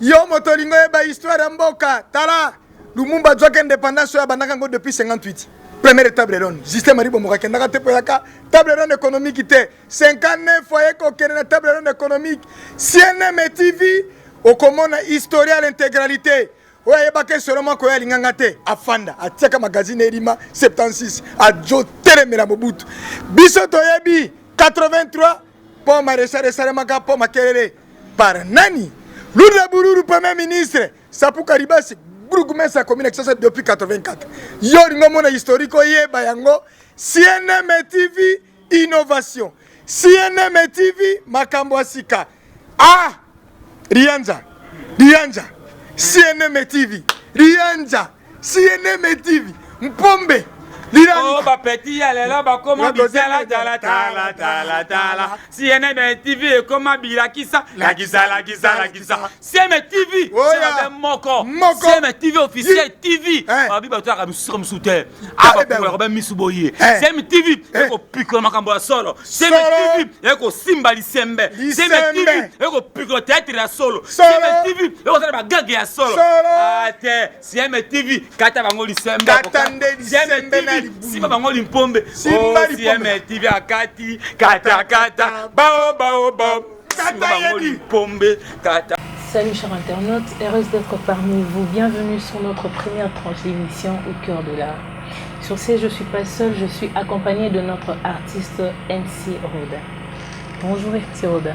Yo motolingo ba histoire ya mboka. Tala. Lumumba Djoka indépendance ya bandaka ngo depuis 58. Première table ronde. Système Maribo Mokakendaka te poyaka. Table ronde économique te. 59 foyers kokene na table ronde économique. CNN TV okomona historia l'intégralité. Oya yebake seulement ko ya linganga te. Afanda atiaka magazine Elima 76 a Jo Telemela Mobutu. Biso toyebi 83 pour maréchal Salemaka pour makelele par nani. Lourdes Bururu premier ministre Sapuka Ribasi Bourgmestre sa commune depuis 84. Yo ngomona historique yeba yango CNM TV innovation. CNM TV makambo asika. Ah Rianja. CNM TV. Rianja. CNM TV. Mpombe. Oh ba petit alela ba comment bisala tala CNN TV et comment bilakisa la kisa CNM TV c'est moko CNM TV officiel TV abi ba toka comme soutien aba pour ba misuboye CNM TV e ko pikolo makambo ya solo CNM TV e ko simba lisembe CNM TV e ko pikolo théâtre ya solo CNM TV e ko sala ba gag ya solo ate CNM TV kata bango lisembe CNM TV Simba bango limpombe CNM TV akati kata bao Simba bango limpombe kata. Salut chers internautes, heureuse d'être parmi vous. Bienvenue sur notre première tranche d'émission Au cœur de l'art. Sur ce, je suis pas seule, je suis accompagnée de notre artiste MC Roda. Bonjour MC Roda.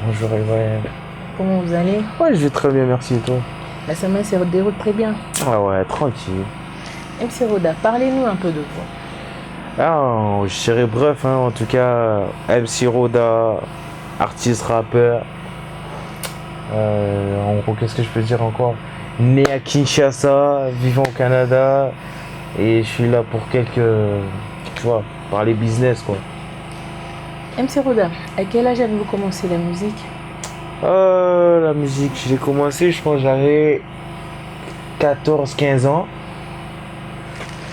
Bonjour Ibrahim. Comment vous allez? Ouais, je vais très bien, merci et toi? La semaine se déroule très bien. Ah ouais, tranquille. MC Roda, parlez-nous un peu de vous. Ah, je serai bref, hein, en tout cas, MC Roda, artiste rappeur. En gros, qu'est-ce que je peux dire encore? Né à Kinshasa, vivant au Canada, et je suis là pour tu vois, parler business quoi. MC Roda, à quel âge avez-vous commencé la musique? La musique, j'ai commencé, je pense j'avais 14-15 ans.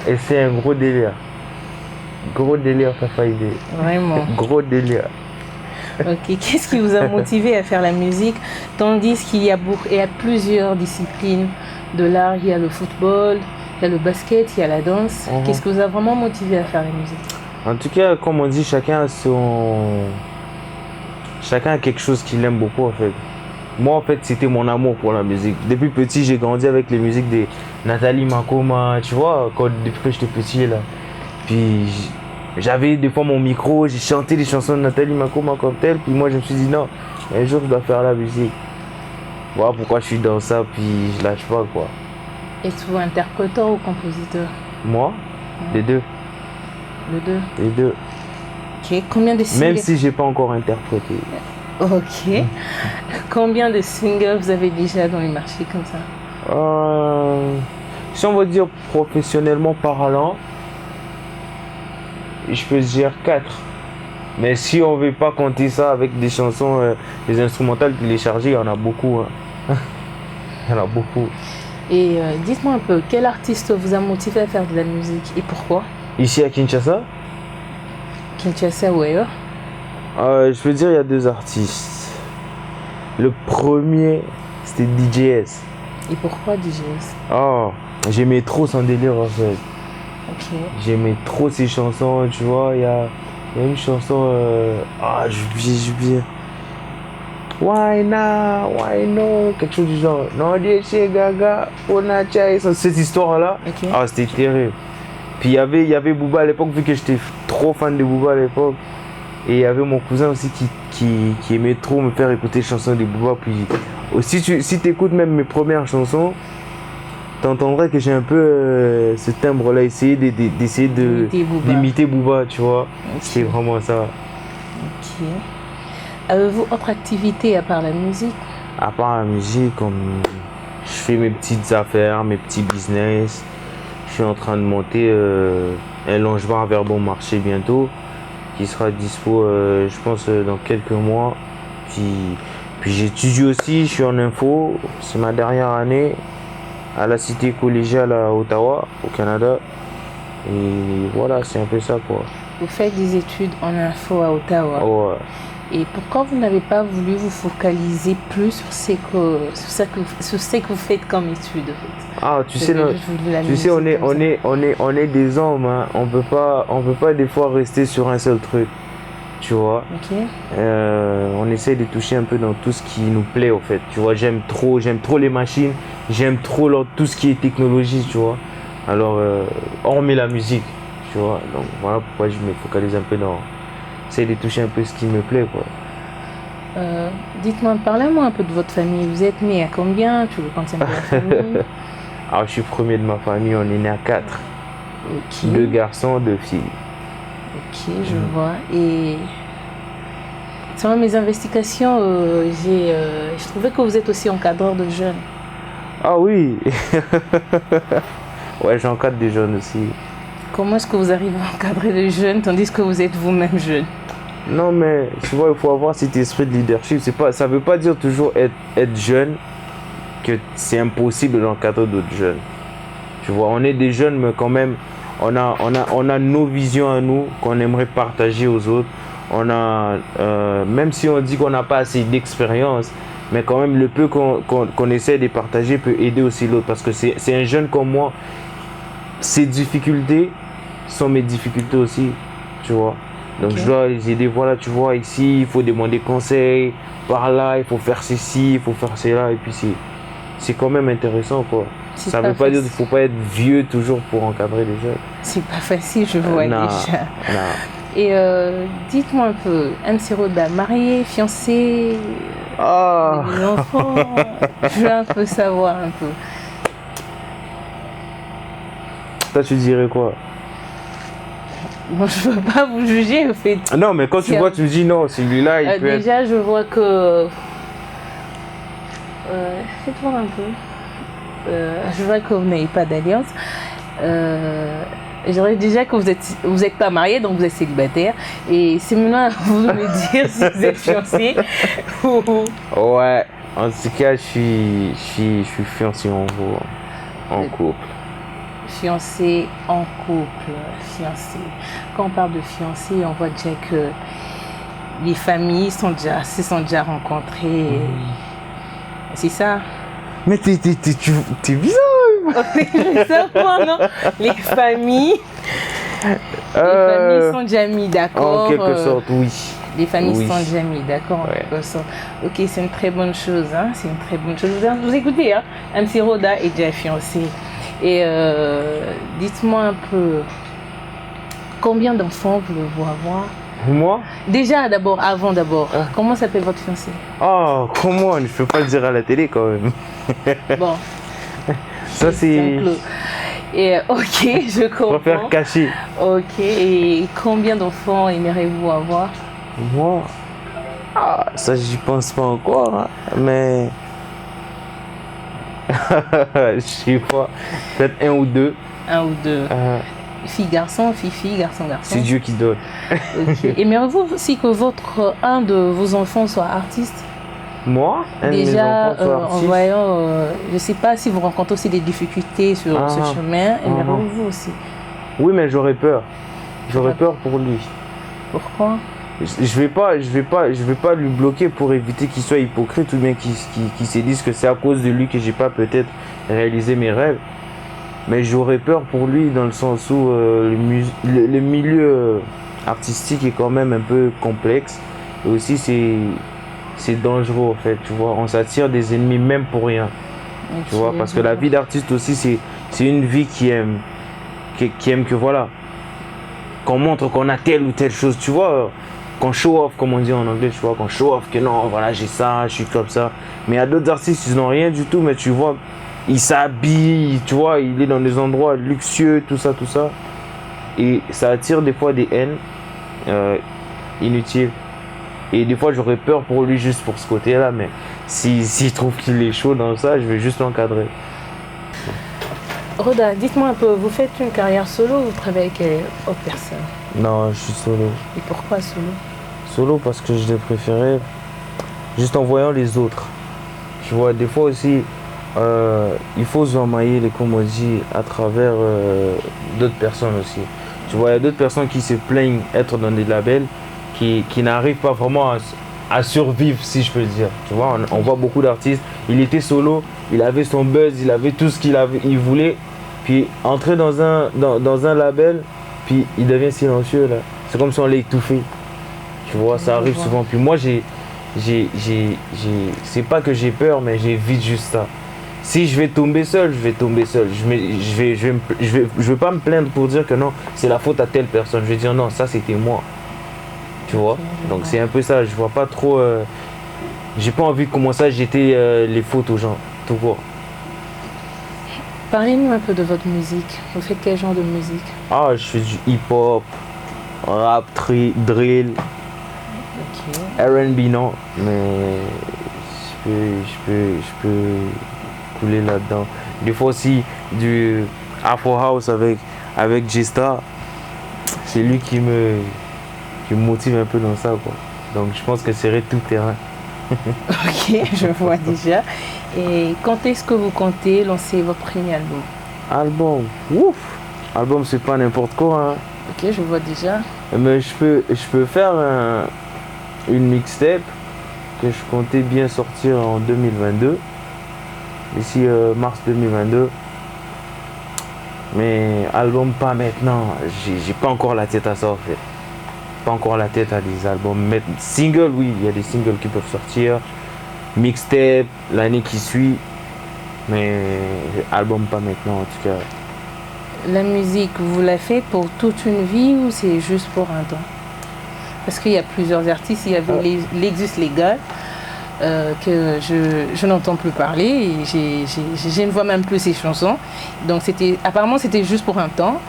Et c'est un gros délire. Gros délire, Fafa Idé. Vraiment. Gros délire. Ok, qu'est-ce qui vous a motivé à faire la musique? Tandis qu'il y a plusieurs disciplines de l'art. Il y a le football, il y a le basket, il y a la danse. Qu'est-ce qui vous a vraiment motivé à faire la musique? En tout cas, comme on dit, chacun a quelque chose qu'il aime beaucoup en fait. Moi en fait c'était mon amour pour la musique. Depuis petit j'ai grandi avec les musiques de Nathalie Makoma, tu vois, depuis que j'étais petit là. Puis j'avais des fois mon micro, j'ai chanté les chansons de Nathalie Makoma comme telle. Puis moi je me suis dit non, un jour je dois faire la musique. Voilà pourquoi je suis dans ça, puis je lâche pas quoi. Êtes-vous interpréteur ou compositeur? Moi, les deux. Les deux? Les deux. Ok, combien de singles? Même si j'ai pas encore interprété. Ok. Combien de singles vous avez déjà dans les marchés comme ça? Si on va dire professionnellement parlant, je peux dire 4. Mais si on veut pas compter ça avec des chansons, des instrumentales téléchargées, il y en a beaucoup. Hein. Il y en a beaucoup. Et dites-moi un peu, quel artiste vous a motivé à faire de la musique et pourquoi? Ici à Kinshasa? Kinshasa ou ailleurs? Je peux dire il y a 2 artistes. Le premier, c'était DJS. Et pourquoi DJS? Oh, j'aimais trop son délire en fait. Ok. J'aimais trop ses chansons, tu vois. Il y a une chanson. J'oublie. Why now, why no, quelque chose du genre. Non, chez Gaga, Onacha, cette histoire-là. Okay. Ah, c'était terrible. Puis il y avait Booba à l'époque, vu que j'étais trop fan de Booba à l'époque. Et il y avait mon cousin aussi qui aimait trop me faire écouter les chansons de Booba. Puis aussi, si tu écoutes même mes premières chansons, tu entendrais que j'ai un peu ce timbre-là, d'essayer d'imiter Booba, tu vois. Okay. C'est vraiment ça. Ok. Avez-vous autre activité à part la musique? À part la musique, je fais mes petites affaires, mes petits business. Je suis en train de monter un lingerie à Verbon Marché bientôt, qui sera dispo, je pense, dans quelques mois. Puis j'étudie aussi, je suis en info, c'est ma dernière année à la cité collégiale à Ottawa, au Canada. Et voilà, c'est un peu ça quoi. Vous faites des études en info à Ottawa. Ouais. Et pourquoi vous n'avez pas voulu vous focaliser plus sur ce que vous faites comme étude en fait? Ah, tu sais, on est des hommes, hein. On peut pas des fois rester sur un seul truc, tu vois. Ok. On essaie de toucher un peu dans tout ce qui nous plaît, en fait. Tu vois, j'aime trop les machines, j'aime trop tout ce qui est technologie, tu vois. Alors, hormis la musique, tu vois. Donc voilà pourquoi je me focalise un peu dans. J'essaie de toucher un peu ce qui me plaît, quoi. Dites-moi, parlez-moi un peu de votre famille. Vous êtes né à combien? Tu veux combien de la famille? Alors, je suis premier de ma famille, on est né à 4. Ok. 2 garçons, 2 filles. Ok, je vois. Et selon mes investigations, je trouvais que vous êtes aussi encadreur de jeunes. Ah oui. Ouais, j'encadre des jeunes aussi. Comment est-ce que vous arrivez à encadrer des jeunes tandis que vous êtes vous-même jeune? Non, mais tu vois, il faut avoir cet esprit de leadership. Ça veut pas dire toujours être jeune que c'est impossible d'encadrer d'autres jeunes. Tu vois, on est des jeunes, mais quand même, on a nos visions à nous qu'on aimerait partager aux autres. Même si on dit qu'on n'a pas assez d'expérience, mais quand même, le peu qu'on essaie de partager peut aider aussi l'autre. Parce que c'est un jeune comme moi, ses difficultés sont mes difficultés aussi, tu vois. Donc je dois les aider, voilà, tu vois, ici, il faut demander conseil, par là, il faut faire ceci, il faut faire cela, et puis c'est quand même intéressant, quoi. Ça veut pas dire qu'il faut pas être vieux toujours pour encadrer les jeunes. C'est pas facile, je vois déjà. Non. Et dites-moi un peu, MC Roda, marié, fiancé, des enfants, je veux un peu savoir un peu. Toi, tu dirais quoi? Bon, je veux pas vous juger, en fait. Non, mais quand tu vois, tu me dis non, celui-là, il peut déjà, je vois que... faites voir un peu. Je vois que vous n'avez pas d'alliance. Je dirais déjà que vous êtes pas marié, donc vous êtes célibataire. Et c'est maintenant à vous de me dire si vous êtes fiancé ou... Ouais, en tout cas, je suis fiancé en couple. Fiancé en couple, fiancé. Quand on parle de fiancé, on voit déjà que les familles se sont déjà rencontrées. C'est ça? Mais t'es bizarre! C'est ça, non? Les familles sont déjà mis d'accord. En quelque sorte, oui. Les familles sont déjà mis d'accord, en quelque sorte. Ok, c'est une très bonne chose, hein? C'est une très bonne chose. Vous écoutez, hein? MC Roda est déjà fiancé. Et dites-moi un peu, combien d'enfants voulez-vous avoir? Moi? Déjà, avant d'abord, comment s'appelle votre fiancé? Oh, comment? Je peux pas le dire à la télé quand même. Bon. Ça c'est... Et ok, je comprends. Faut faire cacher. Ok, et combien d'enfants aimeriez-vous avoir? Moi? Ah, ça j'y pense pas encore, hein. Mais... je sais pas, peut-être 1 ou 2. 1 ou 2. Fille, garçon, fille, garçon. C'est Dieu qui donne. Ok. Aimeriez-vous aussi que un de vos enfants soit artiste? Moi? Déjà, en voyant, je sais pas si vous rencontrez aussi des difficultés sur ce chemin, aimeriez-vous aussi? Oui, mais j'aurais peur. J'aurais peur pour lui. Pourquoi? Je vais pas lui bloquer pour éviter qu'il soit hypocrite ou bien qu'il se dise que c'est à cause de lui que j'ai pas peut-être réalisé mes rêves. Mais j'aurais peur pour lui dans le sens où le milieu artistique est quand même un peu complexe. Et aussi c'est dangereux en fait, tu vois. On s'attire des ennemis même pour rien. Okay, tu vois, parce que la vie d'artiste aussi c'est une vie qui aime que voilà, qu'on montre qu'on a telle ou telle chose, tu vois. Qu'on show off, comme on dit en anglais, tu vois, qu'on show off que non, voilà, j'ai ça, je suis comme ça. Mais il y a d'autres artistes, ils n'ont rien du tout, mais tu vois, ils s'habillent, tu vois, il est dans des endroits luxueux, tout ça. Et ça attire des fois des haines inutiles. Et des fois, j'aurais peur pour lui juste pour ce côté-là, mais s'il trouve qu'il est chaud dans ça, je vais juste l'encadrer. Roda, dites-moi un peu, vous faites une carrière solo ou vous travaillez avec autre personne? Non, je suis solo. Et pourquoi solo? Solo parce que je l'ai préféré juste en voyant les autres. Tu vois, des fois aussi, il faut se emmailler, comme on dit, à travers d'autres personnes aussi. Tu vois, il y a d'autres personnes qui se plaignent être dans des labels, qui n'arrivent pas vraiment à survivre, si je peux dire. Tu vois, on voit beaucoup d'artistes, il était solo, il avait son buzz, il avait tout ce il voulait, puis entrer dans un label, puis il devient silencieux là. C'est comme si on l'a étouffé. Tu vois, ça arrive souvent. Puis moi, c'est pas que j'ai peur, mais j'évite juste ça. Si je vais tomber seul, je vais tomber seul. Je vais pas me plaindre pour dire que non, c'est la faute à telle personne. Je vais dire non, ça c'était moi. Tu vois. Donc c'est un peu ça. Je vois pas trop. J'ai pas envie de commencer à jeter les fautes aux gens. Tout court. Parlez-nous un peu de votre musique. Vous faites quel genre de musique? Ah, je fais du hip-hop, rap, drill, R&B non, mais je peux couler là-dedans. Des fois aussi du Afro House avec G-Star. C'est lui qui me motive un peu dans ça, quoi. Donc je pense que c'est tout terrain. Ok, je vois déjà. Et quand est-ce que vous comptez lancer votre premier album? Ouf. Album, c'est pas n'importe quoi, hein. Ok, je vois déjà. Mais je peux faire une mixtape que je comptais bien sortir en 2022. D'ici mars 2022. Mais album pas maintenant. J'ai pas encore la tête à ça, en fait. Pas encore la tête à des albums. Mais single, oui, il y a des singles qui peuvent sortir. Mixtape l'année qui suit. Mais album pas maintenant, en tout cas. La musique, vous la faites pour toute une vie ou c'est juste pour un temps? Parce qu'il y a plusieurs artistes. Il y avait Lexus Légal, que je n'entends plus parler. Et je ne vois même plus ses chansons. Donc apparemment c'était juste pour un temps.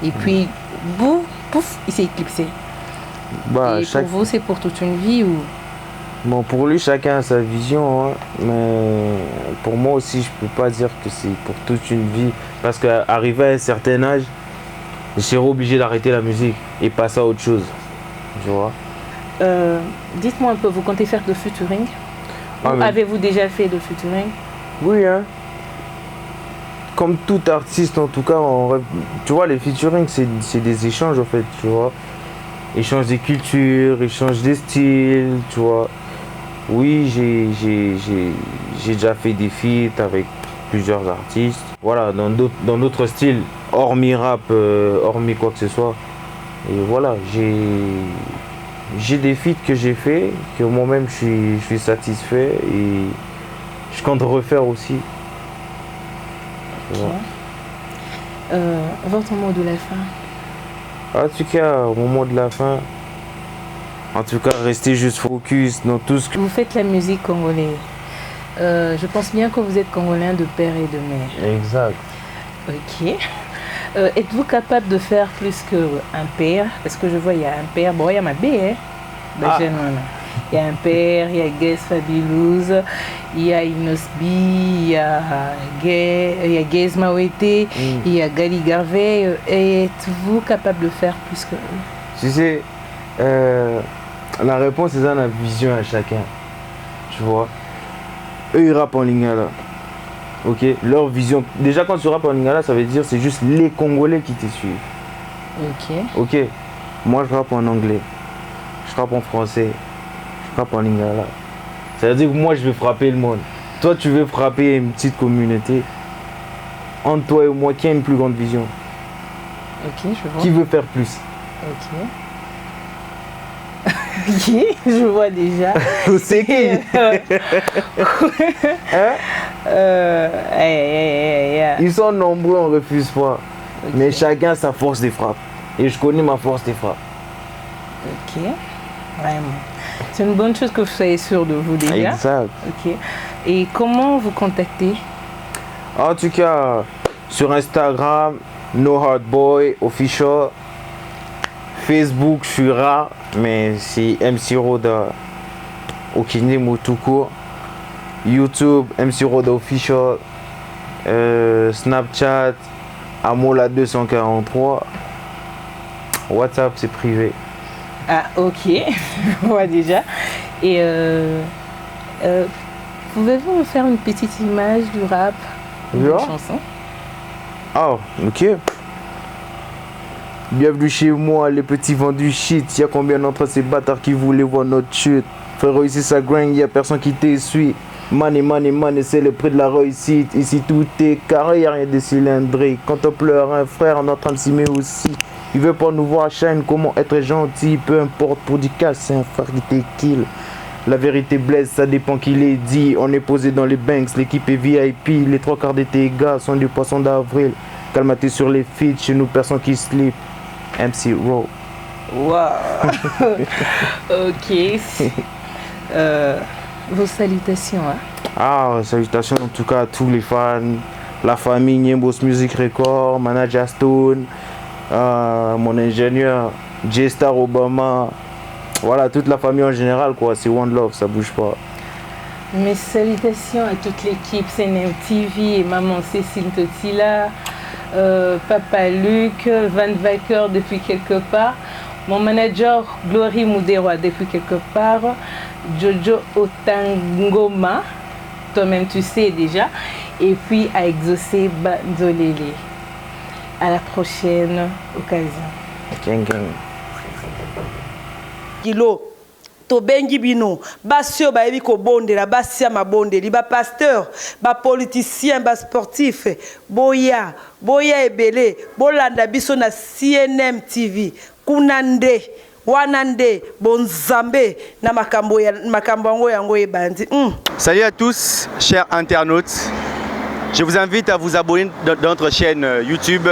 Et puis, pouf, il s'est éclipsé. Et pour vous, c'est pour toute une vie ou? Bon, pour lui, chacun a sa vision, hein, mais pour moi aussi, je peux pas dire que c'est pour toute une vie. Parce qu'arrivé à un certain âge, je serai obligé d'arrêter la musique et passer à autre chose. Tu vois. Dites-moi un peu, vous comptez faire de featuring? Avez-vous déjà fait de featuring? Oui, hein. Comme tout artiste, en tout cas, tu vois, les featuring, c'est des échanges, en fait, tu vois. Échange des cultures, échange des styles, tu vois. Oui, j'ai déjà fait des feats avec plusieurs artistes. Voilà, dans d'autres styles, hormis rap, hormis quoi que ce soit. Et voilà, j'ai des feats que j'ai fait, que moi-même je suis satisfait et je compte refaire aussi. Okay. Voilà. Votre mot de la fin? En tout cas, au moment de la fin, en tout cas, restez juste focus dans tout ce que... Vous faites la musique congolaise. Je pense bien que vous êtes congolais de père et de mère. Exact. Ok. Êtes-vous capable de faire plus qu'un père? Parce que je vois, il y a un père, bon, il y a ma belle, hein? Il y a un père, il y a Guess Fabulous, il y a Inosbi, il y a Guess Mawete, il y a Gali Garvey. Êtes-vous capable de faire plus que eux? Tu sais, la réponse est dans la vision à chacun. Tu vois. Eux, ils rappent en lingala. Ok, leur vision. Déjà, quand tu rappes en lingala, ça veut dire c'est juste les Congolais qui te suivent. Ok. Ok. Moi, je rappe en anglais. Je rappe en français. Je rappe en lingala. Ça veut dire que moi, je vais frapper le monde. Toi, tu veux frapper une petite communauté. Entre toi et moi, qui a une plus grande vision? Ok, je vois. Qui veut faire plus? Ok. Ok, je vois déjà. C'est qui? Ils sont nombreux, on ne refuse pas. Okay. Mais chacun sa force de frappe. Et je connais ma force de frappe. Ok, vraiment. C'est une bonne chose que vous soyez sûr de vous déjà. Exact. Ok. Et comment vous contacter? En tout cas, sur Instagram, No Hard Boy Official. Facebook, je suis rare, mais c'est MC Roda Okinemo tout court. YouTube, MC Roda Official. Snapchat, Amola 243. WhatsApp, c'est privé. Ah, ok, je vois déjà. Et pouvez-vous me faire une petite image du rap, d'une chanson? Oh, ok. Bienvenue chez moi, les petits vendus shit. Y'a combien d'entre ces bâtards qui voulaient voir notre chute? Frérot, ici ça grind, y'a personne qui t'essuie. Money, money, money, c'est le prix de la réussite. Ici tout est carré, y'a rien de cylindrique. Quand on pleure un frère, on est en train de s'aimer aussi. Il veut pas nous voir chaîne, comment être gentil. Peu importe, pour du cash, c'est un frère qui t'équille. La vérité blesse, ça dépend qui l'est dit. On est posé dans les banks, l'équipe est VIP. Les 3/4 de tes gars sont du poisson d'avril. Calme-toi sur les feats, chez nous personne qui slip. MC Raw. Wow. Ok. Vos salutations. Hein? Ah, salutations en tout cas à tous les fans. La famille Niembos Music Record, Manager Stone, mon ingénieur, J-Star Obama. Voilà, toute la famille en général, quoi. C'est One Love, ça bouge pas. Mes salutations à toute l'équipe CNM TV et maman Cécile Totila, papa Luc, Van Vacker depuis quelque part, mon manager Glory Mouderoa depuis quelque part, Jojo Otangoma, toi-même tu sais déjà, et puis à Exaucé Banzolele. À la prochaine occasion. Gang, gang. Kilo tobengi bino basio bayebi ko bondela basia mabondeli ba pasteur ba politicien ba sportif boya ebele bolanda biso na CNM TV kunande wanande bonzambe na makambo yango ebandi. Salut à tous chers internautes, je vous invite à vous abonner dans notre chaîne YouTube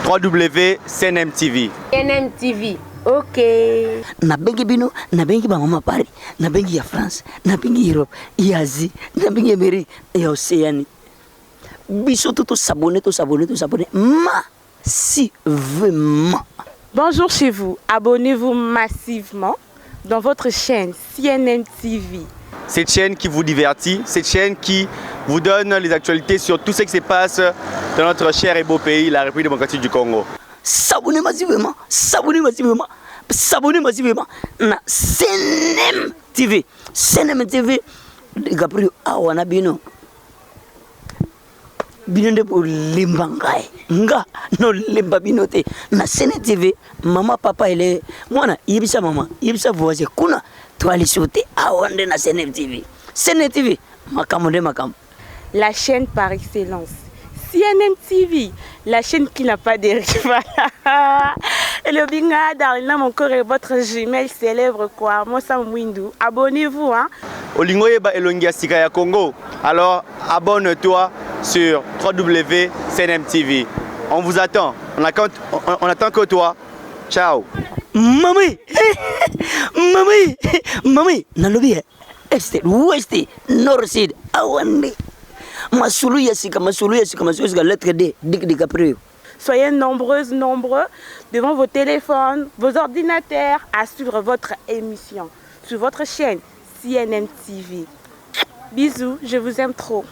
www.cnmtv. CNMTV. Ok. Na bengi bino, na bengi ba mama Paris, na bengi ya France, na bengi Europe, ya Asie, na bengi Amérique, ya Océanie. Biso tout s'abonner, massivement. Bonjour chez vous. Abonnez-vous massivement dans votre chaîne CNM TV. Cette chaîne qui vous divertit, cette chaîne qui vous donne les actualités sur tout ce qui se passe dans notre cher et beau pays, la République démocratique du Congo. S'abonnez massivement na CNM TV. CNM TV, Gabriel Awana Bino. Binende pour limbangai. Nga no limba binote. Na CNM TV, maman, papa, ele. Mwana, yibisa mama, yibisa voisin. Kuna, tu allais sauter awande na CNM TV. CNM TV, makamode makam. La chaîne par excellence. CNM TV, la chaîne qui n'a pas de rival. Et le binga d'Arina, mon corps et votre Gmail célèbre quoi. Moi, ça m'windou. Abonnez-vous, hein. Olingoyeba Elongia Sikaya Congo. Alors, abonne-toi sur www.cnmtv. On vous attend. On attend que toi. Ciao. Mami, nalobi este, ouest, nord, sud, awande. Masulu yasika, lettre D, Dick après. Soyez nombreux devant vos téléphones, vos ordinateurs à suivre votre émission sur votre chaîne CNM TV. Bisous, je vous aime trop.